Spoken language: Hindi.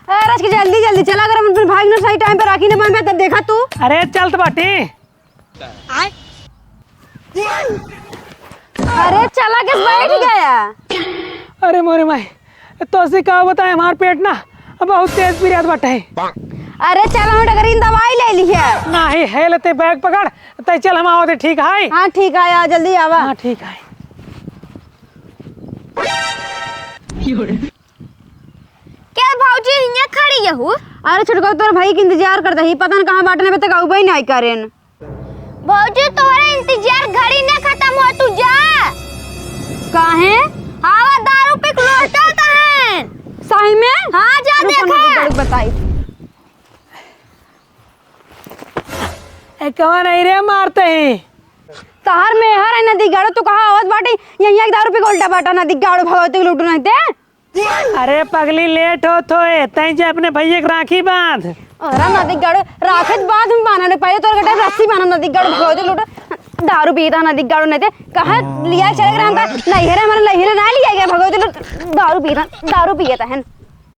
अरे आज की जल्दी जल्दी चला, अगर हम अपने भाई ने सही टाइम पे राखी न बांध तब देखा तू। अरे चल तो बाटी। अरे चला किस बैठ गया। अरे मोरे माई, तो से का बताए हमार पेट ना बहुत तेज पिरियाद बाटे है। अरे चल हम डगरी दवाई ले ली है। नहीं है लेते बैग पकड़ तय चल हम आवते ठीक है। हाँ ठीक है, आ जल्दी आवा। हाँ ठीक है। क्या भाऊजी यहाँ खड़ी है हूँ? अरे छुटका तोर भाई के इंतजार करता ही, पता न कहाँ बाटने पे तक आऊ भाई नहीं करेन। भाऊजी तोहरा इंतजार घड़ी न खत्म हो, तू जा। काहे? हवा दारू पे लौटा है। सही में? हाँ जा देखा। बताई कौन नहीं रे मारते ही तहार में हर है नदी गाड़ो तू कहा आवाज बाटी यहीं एक दारू पे उल्टा बाटा नदी गाड़ो भगवती लूटू नहीं ते। अरे पगली लेट हो तो तय जे अपने भैया के राखी बांध। अरे नदी गाड़ो राखत बाद में बाना ने पहले तोर गटे रस्सी बाना नदी गाड़ो भगवती लूटो दारू पीता नदी गाड़ो नहीं ते कहा लिया चले ग्राम का नहीं है हमारा नहीं ना लिया गया भगवती लूट दारू पिए था है।